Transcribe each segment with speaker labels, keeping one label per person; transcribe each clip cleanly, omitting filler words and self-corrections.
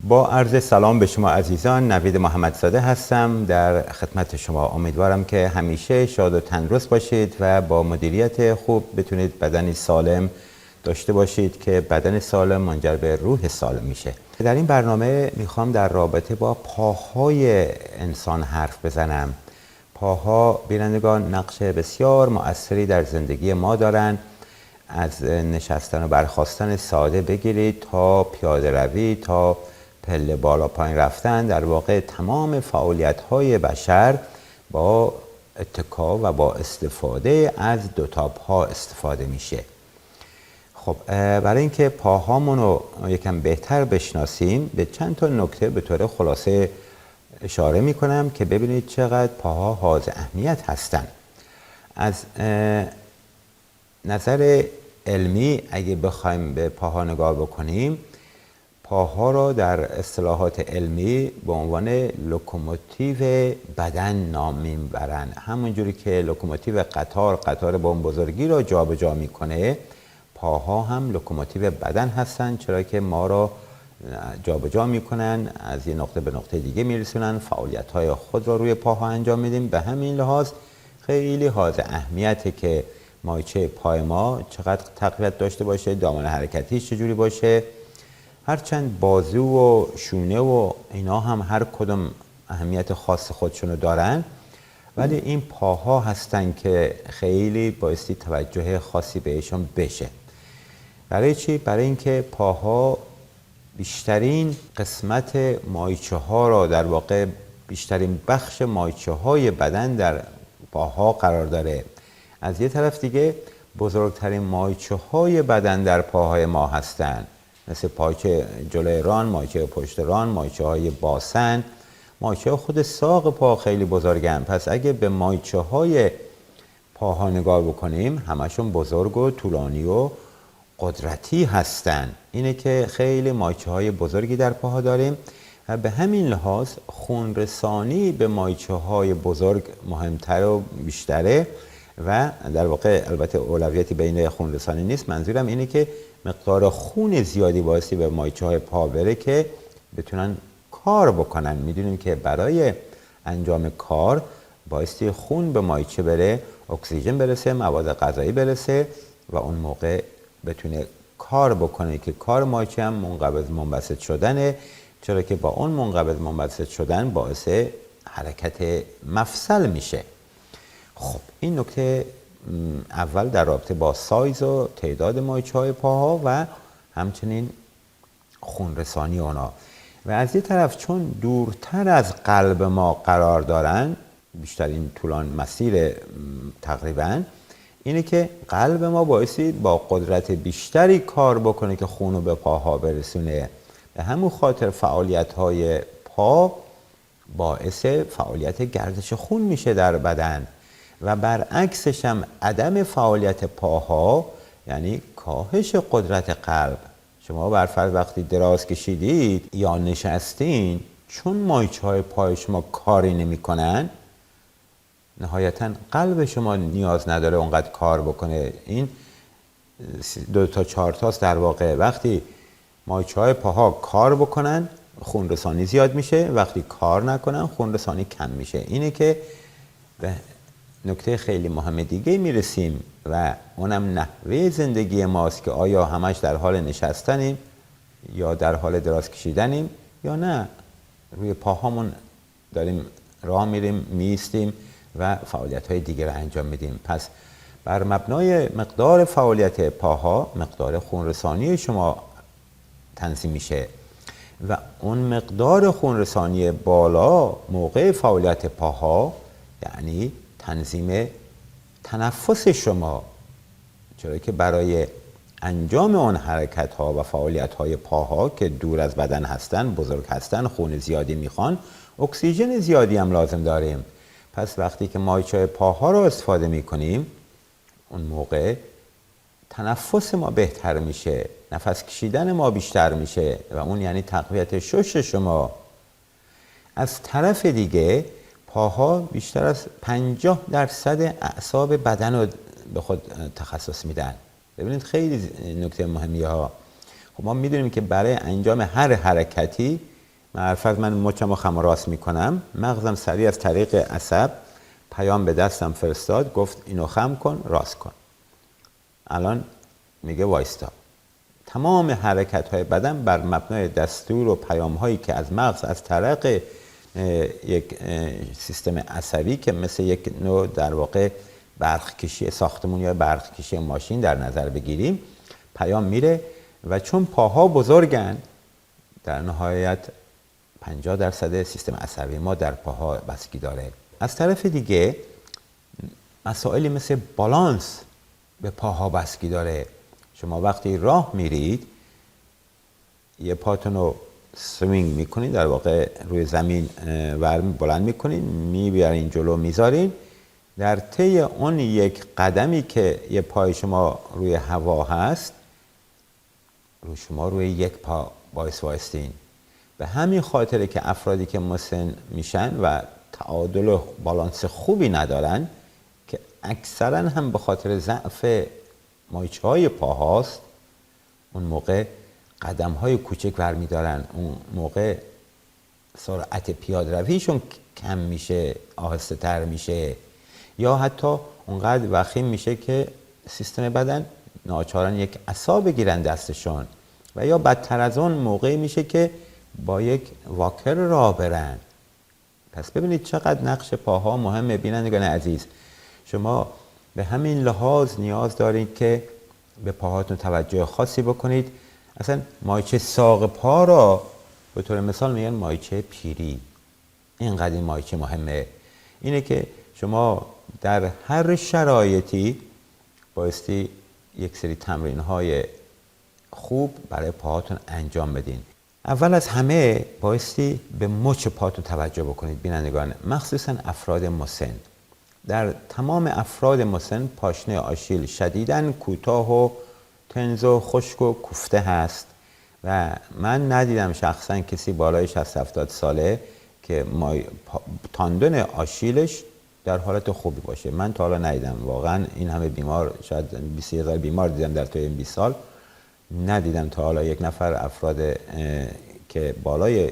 Speaker 1: با عرض سلام به شما عزیزان، نوید محمدزاده هستم در خدمت شما. امیدوارم که همیشه شاد و تندرست باشید و با مدیریت خوب بتونید بدنی سالم داشته باشید که بدن سالم منجر به روح سالم میشه. در این برنامه میخوام در رابطه با پاهای انسان حرف بزنم. پاها بینندگان نقش بسیار مؤثری در زندگی ما دارن. از نشستن و برخاستن ساده بگیرید تا پیاده روی تا پله بالا پایین رفتن، در واقع تمام فعالیت‌های بشر با اتکا و با استفاده از دو تا پا استفاده میشه. خب برای اینکه پاهامون رو یکم بهتر بشناسیم به چند تا نکته به طور خلاصه اشاره میکنم که ببینید چقدر پاها حائز اهمیت هستن. از نظر علمی اگه بخوایم به پاها نگاه بکنیم، پاها را در اصطلاحات علمی به عنوان لوکوموتیو بدن نام میبرن. همونجوری که لوکوموتیو قطار با اون بزرگی را جابجا میکنه، پاها هم لوکوموتیو بدن هستن، چرا که ما را جابجا میکنن، از یه نقطه به نقطه دیگه میرسونن، فعالیت‌های خود را روی پاها انجام میدیم. به همین لحاظ خیلی حائز اهمیته که مایچه پای ما چقدر تقویت داشته باشه، دامن حرکتیش چجوری باشه. هرچند بازو و شونه و اینا هم هر کدوم اهمیت خاص خودشونو دارن، ولی این پاها هستن که خیلی بایستی توجه خاصی بهشون بشه. برای چی؟ برای اینکه پاها بیشترین قسمت مایچه ها را، در واقع بیشترین بخش مایچه های بدن در پاها قرار داره. از یه طرف دیگه بزرگترین مایچه های بدن در پاهای ما هستن، مثل پایچه جلوی ران، مایچه پشت ران، مایچه های باسن، مایچه خود ساق پا خیلی بزرگن. پس اگه به مایچه های پاها نگاه بکنیم، همشون بزرگ و طولانی و قدرتی هستن. اینه که خیلی مایچه های بزرگی در پاها داریم و به همین لحاظ خون رسانی به مایچه های بزرگ مهمتر و بیشتره و در واقع البته اولویتی بین خون رسانی نیست. منظورم اینه که مقدار خون زیادی بایستی به مایچه های پا بره که بتونن کار بکنن. میدونیم که برای انجام کار بایستی خون به مایچه بره، اکسیژن برسه، مواد غذایی برسه و اون موقع بتونه کار بکنه که کار مایچه هم منقبض منبسط شدنه، چرا که با اون منقبض منبسط شدن باعث حرکت مفصل میشه. خب این نکته اول در رابطه با سایز و تعداد مایچه های پاها و همچنین خون رسانی اونا. و از یه طرف چون دورتر از قلب ما قرار دارن، بیشترین طولان مسیر تقریبا، اینه که قلب ما بایستی با قدرت بیشتری کار بکنه که خون رو به پاها برسونه. به همون خاطر فعالیت های پا باعث فعالیت گردش خون میشه در بدن و برعکسش هم عدم فعالیت پاها یعنی کاهش قدرت قلب. شما برفرض وقتی دراز کشیدید یا نشستین، چون مایچه های پای شما کاری نمی کنن، نهایتا قلب شما نیاز نداره اونقدر کار بکنه. این 2 تا 4 تاست در واقع. وقتی مایچه های پاها کار بکنن خون رسانی زیاد میشه، وقتی کار نکنن خون رسانی کم میشه. اینه که به نکته خیلی مهم دیگه میرسیم و اونم نحوه زندگی ماست که آیا همش در حال نشستنیم یا در حال دراز کشیدنیم یا نه روی پاهامون داریم راه میریم، میستیم و فعالیت های دیگر رو انجام میدیم. پس بر مبنای مقدار فعالیت پاها مقدار خون رسانی شما تنظیم میشه و اون مقدار خون رسانی بالا موقع فعالیت پاها یعنی تنظیم تنفس شما، چرا که برای انجام اون حرکت ها و فعالیت های پاها که دور از بدن هستن، بزرگ هستن، خون زیادی میخوان، اکسیژن زیادی هم لازم داریم. پس وقتی که مایچه پاها رو استفاده میکنیم، اون موقع تنفس ما بهتر میشه، نفس کشیدن ما بیشتر میشه و اون یعنی تقویت شش شما. از طرف دیگه پاها بیشتر از 50% اعصاب بدن رو به خود تخصص میدن. ببینید خیلی نکته مهمیه ها. خب ما میدونیم که برای انجام هر حرکتی معرفت من مچم رو خم و راست میکنم، مغزم سریع از طریق عصب پیام به دستم فرستاد، گفت اینو خم کن، راست کن. الان میگه وایستا. تمام حرکت های بدن بر مبنای دستور و پیام هایی که از مغز از طریق یک سیستم عصبی که مثل یک نوع در واقع برق کشی ساختمون یا برق کشی ماشین در نظر بگیریم، پیام میره و چون پاها بزرگن، در نهایت 50% سیستم عصبی ما در پاها بستگی داره. از طرف دیگه مسائلی مثل بالانس به پاها بستگی داره. شما وقتی راه میرید یه پاتون رو سوینگ میکنین، در واقع روی زمین بلند میکنین، میبرین جلو، میذارین. در طی اون یک قدمی که یه پای شما روی هوا هست، رو شما روی یک پا وایستین. به همین خاطره که افرادی که مسن میشن و تعادل و بالانس خوبی ندارن، که اکثرا هم به خاطر ضعف مایچه های پاهاست، اون موقع قدم های کوچک برمیدارن، اون موقع سرعت پیاده رویشون کم میشه، آهسته تر میشه، یا حتی اونقدر وخیم میشه که سیستم بدن ناچارن یک عصا بگیرن دستشون، و یا بدتر از اون موقع میشه که با یک واکر راه برن. پس ببینید چقدر نقش پاها مهمه. بینندگان عزیز، شما به همین لحاظ نیاز دارید که به پاهاتون توجه خاصی بکنید. اصلا مایچه ساق پا را به طور مثال میگن مایچه پیری. اینقدر این مایچه مهمه. اینه که شما در هر شرایطی بایستی یک سری تمرین‌های خوب برای پاهاتون انجام بدین. اول از همه بایستی به مچ پاتون توجه بکنید بینندگان، مخصوصا افراد مسن. در تمام افراد مسن پاشنه آشیل شدیداً کوتاه و تنز و خشک و کوفته هست و من ندیدم شخصا کسی بالای 60-70 ساله که تاندون آشیلش در حالت خوبی باشه. من تا حالا ندیدم، واقعا این همه بیمار، شاید 20,000 بیمار دیدم در طی این 20 سال، ندیدم تا حالا یک نفر افراد که بالای 60-70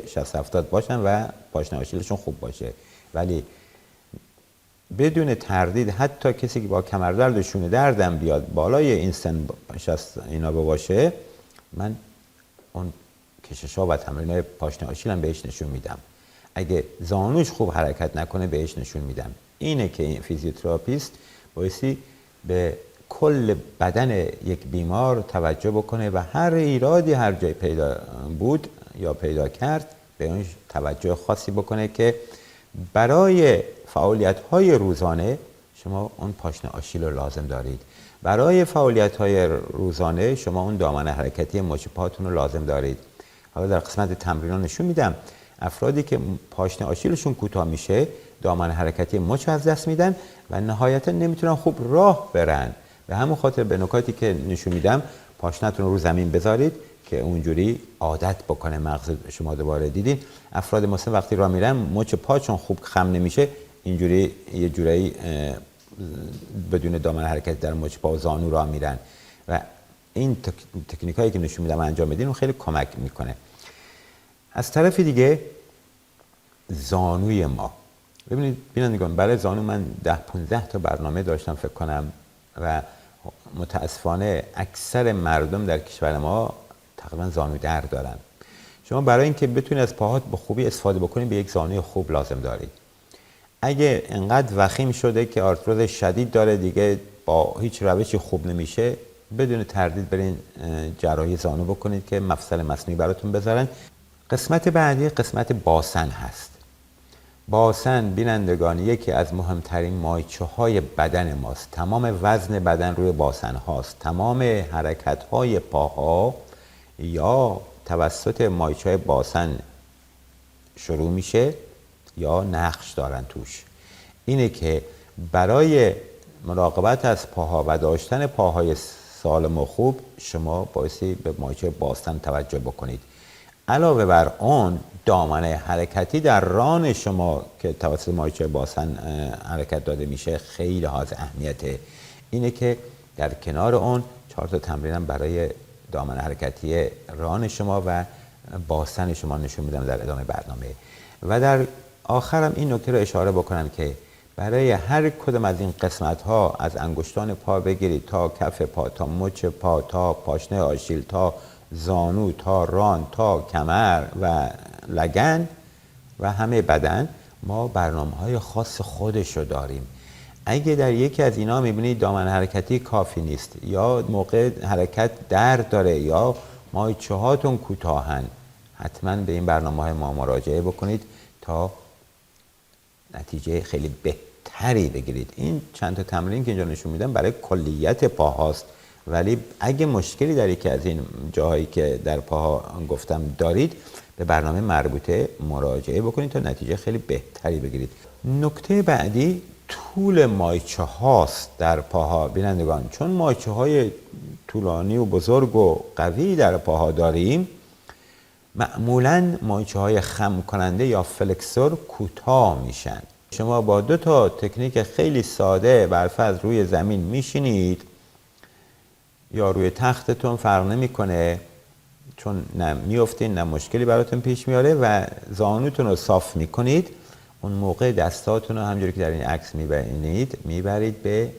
Speaker 1: باشن و پاشنه آشیلشون خوب باشه. ولی بدون تردید حتی کسی که با کمردرد و شونه دردم بیاد بالای این سن 60 اینا باشه، من اون کشش‌ها و تمرین‌های پاشنه آشیلم بهش نشون میدم. اگه زانوش خوب حرکت نکنه بهش نشون میدم. اینه که این فیزیوتراپیست بایستی به کل بدن یک بیمار توجه بکنه و هر ایرادی هر جای پیدا بود یا پیدا کرد به اون توجه خاصی بکنه که برای فعالیت‌های روزانه شما اون پاشنه آشیل رو لازم دارید. برای فعالیت‌های روزانه شما اون دامنه حرکتی مچ پاتون رو لازم دارید. حالا در قسمت تمرین‌ها نشون میدم. افرادی که پاشنه آشیلشون کوتاه میشه، دامنه حرکتی مچ از دست میدن و نهایتا نمیتونن خوب راه برن. به همون خاطر به نکاتی که نشون میدم پاشنه‌تون رو زمین بذارید که اونجوری عادت بکنه مغز شما. دوباره دیدین افراد مسن وقتی راه میرن مچ پاشون خوب خم نمیشه، اینجوری یه جورایی بدون دامنه حرکت در مچ پا و زانو راه میرن و این تکنیکایی که نشون میدم انجام بدین اون خیلی کمک میکنه. از طرف دیگه زانوی ما، ببینید بینندگان، برای زانو من 10-15 تا برنامه داشتم فکر کنم و متاسفانه اکثر مردم در کشور ما تقریبا زانو درد دارن. شما برای اینکه بتونید از پاهات به خوبی استفاده بکنید به یک زانوی خوب لازم دارید. اگه انقدر وخیم شده که آرتروز شدید داره دیگه با هیچ روشی خوب نمیشه، بدون تردید برین جراحی زانو بکنید که مفصل مصنوعی براتون بذارن. قسمت بعدی قسمت باسن هست. باسن بینندگان یکی از مهمترین مایچه های بدن ماست. تمام وزن بدن روی باسن هاست. تمام حرکت های پاها یا توسط مایچه های باسن شروع میشه یا نقش دارن توش. اینه که برای مراقبت از پاها و داشتن پاهای سالم و خوب شما بایستی به مایچه باسن توجه بکنید. علاوه بر آن دامنه حرکتی در ران شما که توسط مایچه باسن حرکت داده میشه خیلی حائز اهمیته. اینه که در کنار اون 4 تا تمرینم برای دامنه حرکتی ران شما و باسن شما نشون میدم در ادامه برنامه. و در آخرم این نکته رو اشاره بکنم که برای هر کدوم از این قسمت ها، از انگشتان پا بگیرید تا کف پا، تا مچ پا، تا پاشنه آشیل، تا زانو، تا ران، تا کمر و لگن و همه بدن، ما برنامه‌های خاص خودش رو داریم. اگه در یکی از اینا میبینید دامن حرکتی کافی نیست، یا موقع حرکت درد داره، یا مایچه هاتون کوتاهن، حتما به این برنامه‌های ما مراجعه بکنید تا نتیجه خیلی بهتری بگیرید. این چند تا تمرین که اینجا نشون میدم برای کلیت پاهاست، ولی اگه مشکلی در یکی از این جاهایی که در پاها گفتم دارید، به برنامه مربوطه مراجعه بکنید تا نتیجه خیلی بهتری بگیرید. نکته بعدی طول مایچه هاست در پاها. بینندگان، چون مایچه های طولانی و بزرگ و قوی در پاها داریم، معمولاً مایچه های خم کننده یا فلکسور کوتاه میشن. شما با 2 تا تکنیک خیلی ساده برفرض روی زمین میشینید یا روی تختتون، فرق نمیکنه، چون نه میافتین نه مشکلی براتون پیش میاره، و زانوتون رو صاف میکنید. اون موقع دستاتون رو همجوری که در این عکس میبرید به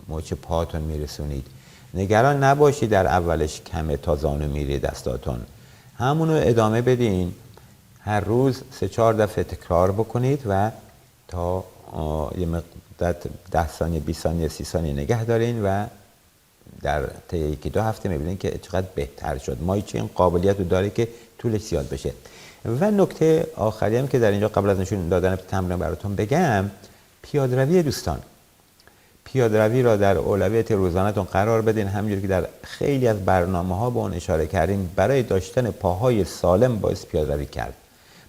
Speaker 1: مچ پاتون میرسونید. نگران نباشید در اولش کمه تا زانو میره دستاتون، همونو ادامه بدین. هر روز 3-4 دفعه تکرار بکنید و تا یه مدت 10 ثانیه 20 ثانیه 30 ثانیه نگه دارین و در طی 1-2 هفته میبینین که چقدر بهتر شد. مایچه این قابلیت رو داره که طولش زیاد بشه. و نکته آخری هم که در اینجا قبل از نشون دادن تمرین براتون بگم، پیاده‌روی دوستان. پیاده‌روی را در اولویت روزانه‌تون قرار بدین. همونجوری که در خیلی از برنامه‌ها به اون اشاره کردیم، برای داشتن پاهای سالم باعث پیاده‌روی کرد،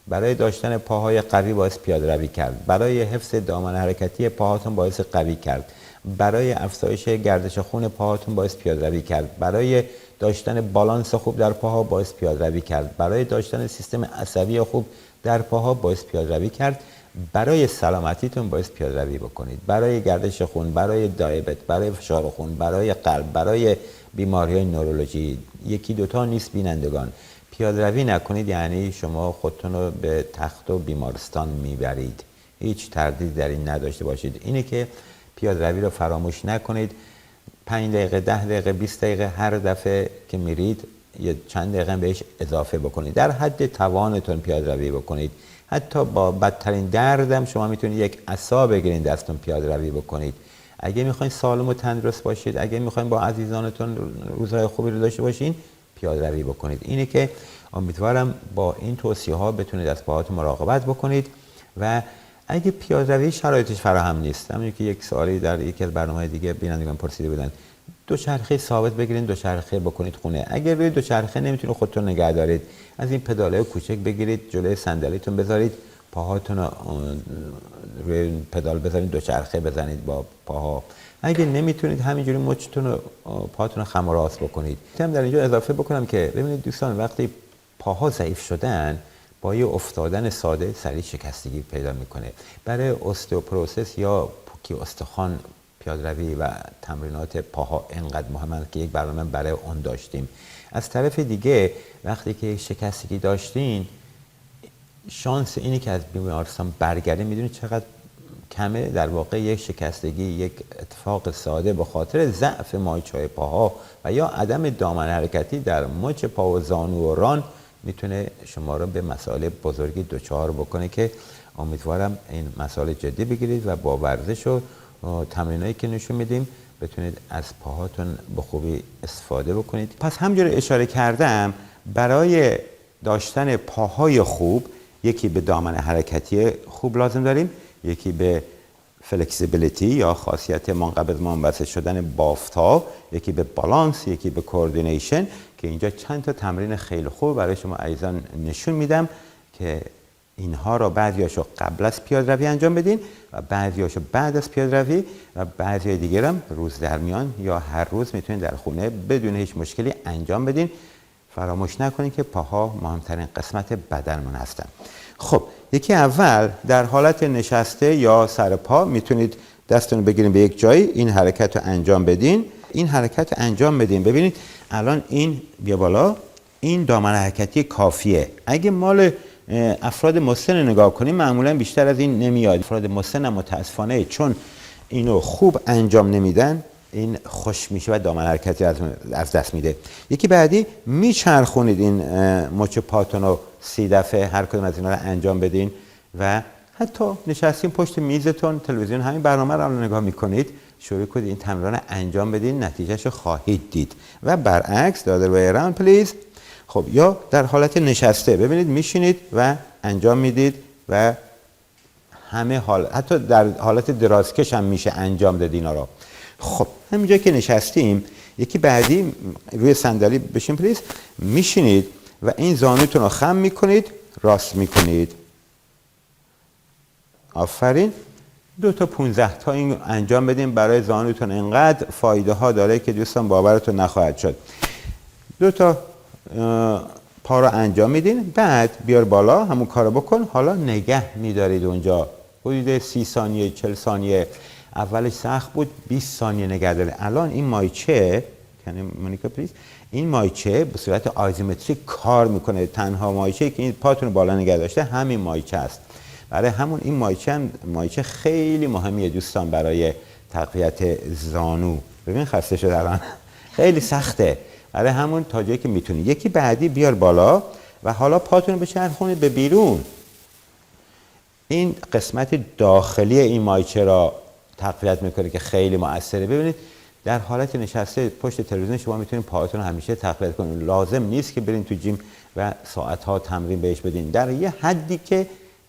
Speaker 1: برای داشتن پاهای قوی باعث پیاده‌روی کرد، برای حفظ دامن حرکتی پاهاتون باعث قوی کرد، برای افزایش گردش خون پاهاتون باعث پیاده‌روی کرد، برای داشتن بالانس خوب در پاها باعث پیاده‌روی کرد، برای داشتن سیستم عصبی خوب در پاها باعث پیاده‌روی کرد، برای سلامتیتون باعث پیاده‌روی بکنید، برای گردش خون، برای دیابت، برای فشار خون، برای قلب، برای بیماری‌های نورولوژی. 1-2 تا نیست بینندگان. پیاده‌روی نکنید یعنی شما خودتون رو به تخت و بیمارستان میبرید. هیچ تردیدی در این نداشته باشید. اینه که پیاده‌روی رو فراموش نکنید. 5 دقیقه، 10 دقیقه، 20 دقیقه هر دفعه که میرید یه چند دقیقه بهش اضافه بکنید. در حد توانتون پیاده‌روی بکنید. حتی با بدترین دردم شما میتونید 1 عصا بگیرید دستتون پیاده‌روی بکنید. اگه میخواین سالم و تندرست باشید، اگه میخواین با عزیزانتون روزهای خوبی رو داشته باشین، پیاده‌روی بکنید. اینه که امیدوارم با این توصیه ها بتونید از پاهاتون مراقبت بکنید. و اگه پیاده‌روی شرایطش فراهم نیست، همونی که یک سوالی در یکی از برنامه‌های دیگه بینندگان پرسیده بودن، دوچرخه ثابت بگیرید، دوچرخه بکنید خونه. اگر روی دوچرخه نمیتونید خودتون نگه دارید، از این پدال‌های کوچک بگیرید، جلوی صندلیتون بذارید، پاهاتون رو روی پدال بذارید، دوچرخه بزنید با پاها. اگه نمیتونید همینجوری مچتون رو پاهاتون رو خم و راست بکنید. هم در اینجا اضافه بکنم که ببینید دوستان، وقتی پاها ضعیف شدن، با یه افتادن ساده سریع شکستگی پیدا میکنه. برای استئوپروسس یا پوکی استخوان پیاده‌روی و تمرینات پاها انقدر مهمه که یک برنامه برای اون داشتیم. از طرف دیگه وقتی که شکستگی داشتین، شانس اینی که از بیمارستان برگردین میدونید چقدر کمه. در واقع یک شکستگی، یک اتفاق ساده به خاطر ضعف مایچه‌های پاها و یا عدم دامن حرکتی در مچ پا و زانو و ران میتونه شما رو به مسائل بزرگی دچار بکنه که امیدوارم این مسائل جدی بگیرید و با ورزش و تمرینایی که نشون میدیم بتونید از پاهاتون به خوبی استفاده بکنید. پس همجوری اشاره کردم، برای داشتن پاهای خوب یکی به دامن حرکتی خوب لازم داریم، یکی به فلکسیبیلیتی یا خاصیت منقبض منبسط شدن بافت‌ها، یکی به بالانس، یکی به کوردینیشن، که اینجا چند تا تمرین خیلی خوب برای شما عزیزان نشون میدم که اینها رو بعضیاشو قبل از پیاده‌روی انجام بدین و بعضیاشو بعد از پیاده‌روی و بعضی دیگه هم روز در میان یا هر روز میتونید در خونه بدون هیچ مشکلی انجام بدین. فراموش نکنید که پاها مهمترین قسمت بدنمون هستن. خب یکی اول در حالت نشسته یا سر پا میتونید دستتون رو بگیرین به یک جایی، این حرکت رو انجام بدین. این حرکت رو انجام بدین. ببینید الان این بیا بالا، این دامن حرکتی کافیه. اگه مال افراد مسن نگاه کنیم معمولا بیشتر از این نمیاد. افراد مسن متاسفانه چون اینو خوب انجام نمیدن این خوش میشه و دامن حرکتی از دست میده. یکی بعدی میچرخونید این مچ پاتون رو 30 دفعه هر کدوم از اینا رو انجام بدین و حتی نشستین پشت میزتون تلویزیون همین برنامه رو نگاه میکنید شروع کنید این تمرین رو انجام بدین نتیجهش رو خواهید دید. و برعکس the other way around please. خب یا در حالت نشسته ببینید میشینید و انجام میدید و همه حال حتی در حالت درازکش هم میشه انجام داد اینا رو. خب همینجا که نشستیم یکی بعدی روی صندلی بشین پلیز میشینید و این زانوتون رو خم میکنید راست میکنید. آفرین. 2 تا 15 تا این انجام بدیم برای زانوتون اینقدر فایده ها داره که دوستان باورتون نخواهد شد. 2 تا پا رو انجام میدین بعد بیار بالا همون کارو بکن. حالا نگه میدارید اونجا حدود 30 ثانیه 40 ثانیه. اولش سخت بود 20 ثانیه نگه دارید. الان این مایچه مونیکا پلیز این مایچه به صورت آیزومتریک کار میکنه. تنها مایچه که این پاتون بالا نگه داشته همین مایچه است. برای همون این مایچه خیلی مهمیه دوستان برای تقویت زانو. ببین خسته شد الان خیلی سخته. برای همون تا جایی که میتونی. یکی بعدی بیار بالا و حالا پاتون رو بچرخونید به بیرون. این قسمت داخلی این مایچه را تقویت میکنه که خیلی مؤثره. ببینید در حالت نشسته پشت تلویزیون شما میتونید پاهاتون رو همیشه تقویت کنید. لازم نیست که برین تو جیم و ساعت‌ها تمرین بهش بدین. در یه حدی که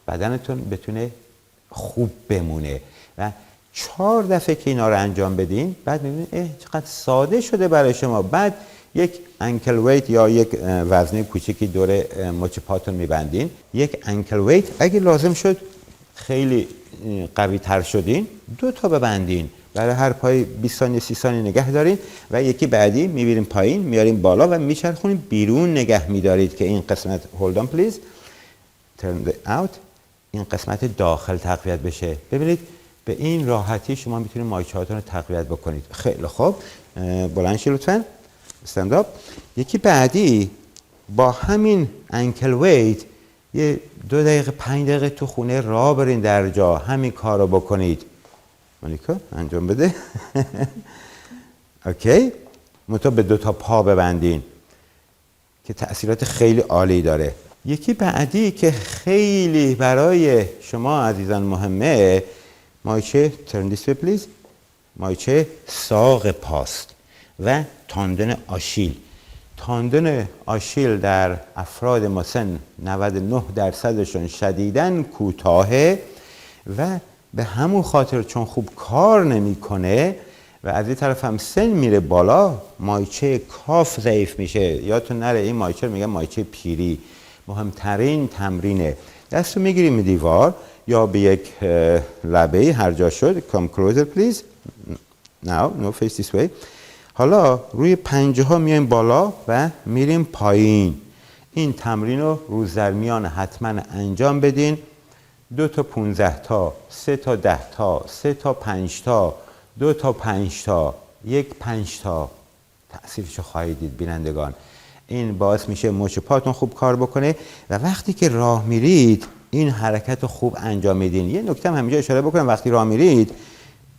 Speaker 1: بدنتون بتونه خوب بمونه و 4 دفعه که اینا رو انجام بدین بعد میبینید چقدر ساده شده برای شما. بعد یک انکل ویت یا یک وزنه کوچیکی دور مچ پاتون میبندین. یک انکل ویت اگه لازم شد خیلی قوی تر شدین 2 تا ببندین. برای هر پای 20 ثانیه 30 ثانیه نگه دارین و یکی بعدی میبرین پایین میارین بالا و میچرخونین بیرون نگه میدارید که این قسمت hold on please turn out این قسمت داخل تقویت بشه. ببینید به این راحتی شما میتونید مایچه‌هاتون رو تقویت بکنید. خیلی خوب بلند شید لطفاً stand up. یکی بعدی با همین انکل ویت یه 2 دقیقه 5 دقیقه تو خونه راه برین در جا همین کار رو بکنید. مونیکا انجام بده. اوکی منتها به 2 تا پا ببندین که تأثیرات خیلی عالی داره. یکی بعدی که خیلی برای شما عزیزان مهمه مایچه turn this way please مایچه ساق پاست و تاندن آشیل. تاندن آشیل در افراد مسن 99% شدیداً کوتاهه و به همون خاطر چون خوب کار نمیکنه و از این طرف هم سن میره بالا مایچه کاف ضعیف میشه. یادتون نره این مایچه رو میگن مایچه پیری. مهمترین تمرینه. دستو میگیریم دیوار یا به یک لبه هر جا شد. Come closer please. Now no face this way. حالا روی پنجه ها میایم بالا و میریم پایین. این تمرین رو روز در میان حتما انجام بدین. 2 تا 15 تا 3 تا 10 تا 3 تا 5 تا 2 تا 5 تا 1 5 تا تأثیرشو خواهید دید بینندگان. این باعث میشه مچ پاتون خوب کار بکنه و وقتی که راه میرید این حرکت رو خوب انجام میدین. یه نکته هم همینجا اشاره بکنم وقتی راه میرید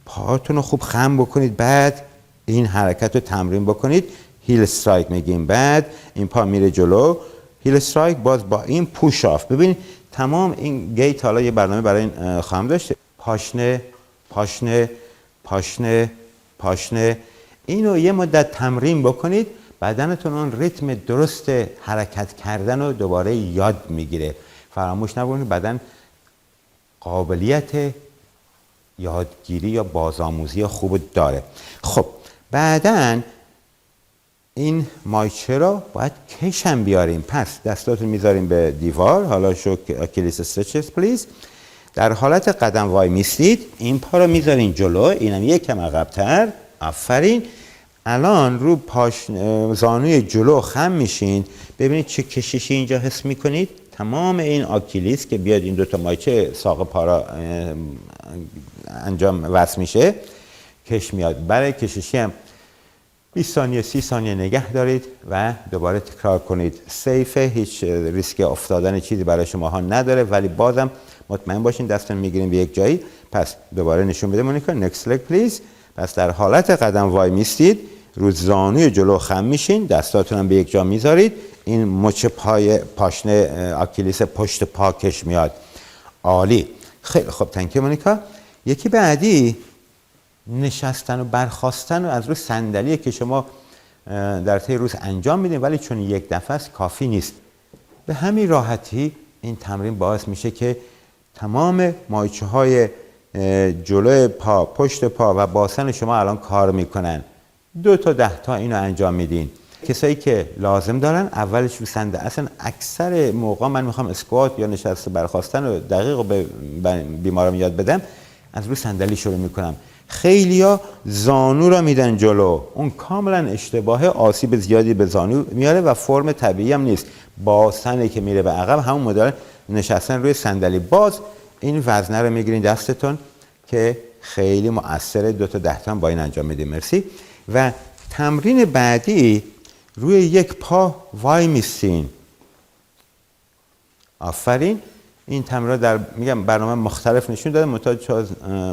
Speaker 1: پاهاتون رو خوب خم بکنید بعد این حرکت رو تمرین بکنید. هیل استرایک میگیم. بعد این پا میره جلو هیل استرایک باز با این پوش آف. ببینید تمام این گیت حالا یه برنامه برای این خواهم داشته. پاشنه پاشنه پاشنه پاشنه. اینو یه مدت تمرین بکنید بدنتون اون ریتم درست حرکت کردن رو دوباره یاد میگیره. فراموش نکنید بدن قابلیت یادگیری یا بازآموزی خوب داره. خب بعدن این مایچه رو باید کش هم بیاریم. پس دستاتون میذاریم به دیوار. حالا شو اکیلیس استرچز پلیز. در حالت قدم وای میستید. این پا رو میذارین جلو. اینم یکم عقب‌تر. آفرین. الان رو زانوی جلو خم میشین. ببینید چه کششی اینجا حس میکنید. تمام این آکیلیس که بیاد این 2 تا مایچه ساق پا را انجام وصل میشه کش میاد. برای کششی هم 20 ثانیه 30 ثانیه نگه دارید و دوباره تکرار کنید. سیفه، هیچ ریسک افتادن چیزی برای شما ها نداره، ولی بازم مطمئن باشین دستتون میگیریم به یک جایی. پس دوباره نشون بده مونیکا. next leg please. پس در حالت قدم وای میستید، رو زانوی جلو خم میشین، دستاتون هم به یک جا میذارید. این مچ پای پاشنه آکیلیس پشت پا کش میاد. عالی. خیلی خوب، تانکیو مونیکا. یکی بعدی نشستن و برخاستن و از روی صندلی که شما در طی روز انجام میدین، ولی چون یک دفعه است کافی نیست. به همین راحتی این تمرین باعث میشه که تمام مایچه های جلوی پا، پشت پا و باسن شما الان کار میکنن. 2 تا 10 تا اینو انجام میدین. کسایی که لازم دارن اولش رو صندلی، اصلا اکثر موقع من میخوام اسکوات یا نشسته برخاستن رو دقیق به بیمارم یاد بدم، از روی صندلی شروع میکنم. خیلیا زانو را میدن جلو، اون کاملا اشتباهه، آسیب زیادی به زانو میاره و فرم طبیعی هم نیست. باسنی که میره به عقب همون مدل نشستن روی صندلی. باز این وزنه رو میگیرین دستتون که خیلی مؤثره. 2 تا 10 تا با این انجام میدیم. مرسی. و تمرین بعدی روی یک پا وای میستین. آفرین. این تمرین در میگم برنامه مختلف نشون داده،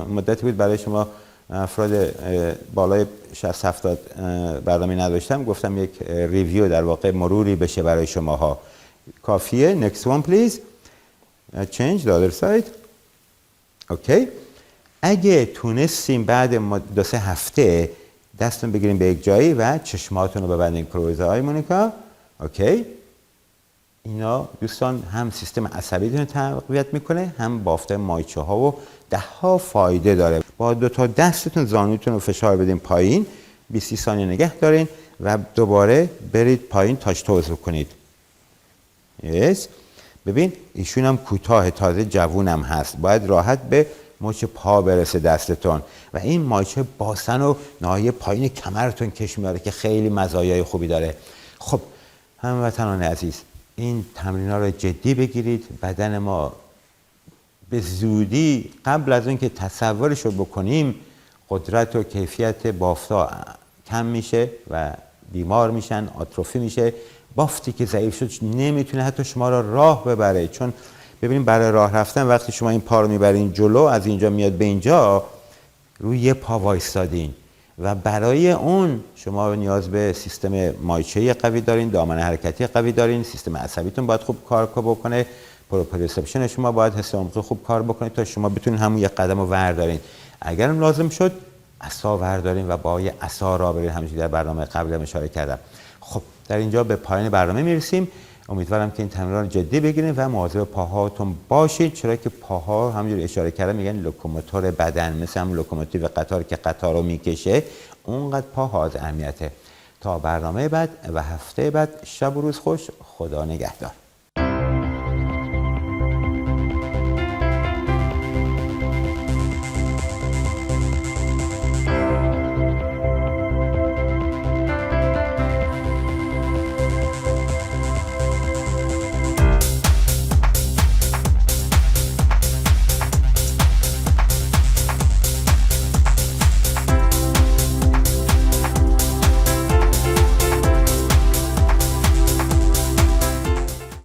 Speaker 1: مدتی بود برای شما افراد بالای 60-70 برنامه نداشتم، گفتم یک ریویو در واقع مروری بشه برای شماها. کافیه. next one please. change the other side. اوکی. اگه تونستیم بعد 2-3 هفته دستتون بگیریم به یک جایی و چشماتون رو ببندین. کلوز آی مونیکا. اوکی. اینا دوستان هم سیستم عصبیتون تقویت میکنه، هم بافته مایچه ها و 10 ها فایده داره. با 2 تا دستتون زانوتون رو فشار بدین پایین، 20 ثانیه نگه دارین و دوباره برید پایین تاچ توز کنید. یس. ببین ایشون هم کوتاه، تازه جوونم هست، باید راحت به مچ پا برسه دستتون و این مایچه باسن و ناحیه پایین کمرتون کش میاره که خیلی مزایای خوبی داره. خب هموطنان عزیز، این تمرین‌ها رو جدی بگیرید. بدن ما به زودی قبل از اون که تصورش رو بکنیم قدرت و کیفیت بافتا کم میشه و بیمار میشن، آتروفی میشه. بافتی که ضعیف شد نمیتونه حتی شما را راه ببره. چون ببینید برای راه رفتن وقتی شما این پا رو میبرین جلو، از اینجا میاد به اینجا، روی یه پا وایستادین و برای اون شما نیاز به سیستم مایچه‌ای قوی دارین، دامن حرکتی قوی دارین، سیستم عصبیتون باید خوب کار بکنه، پروپریوسپشن شما باید حس عمقی خوب کار بکنه تا شما بتونین همون یک قدم رو وردارین. اگرم لازم شد عصا وردارین و با یه عصا راه برین، همونجوری در برنامه قبل اشاره کردم. خب در اینجا به پایان برنامه میرسیم. امیدوارم که این تمرین رو جدی بگیرید و مواظب پاهاتون باشید، چرا که پاها همونجوری اشاره کردم میگن لوکوموتور بدن، مثل هم لوکوموتیو قطار که قطار رو میکشه، اونقدر پاها از اهمیته. تا برنامه بعد و هفته بعد، شب و روز خوش. خدا نگهدار.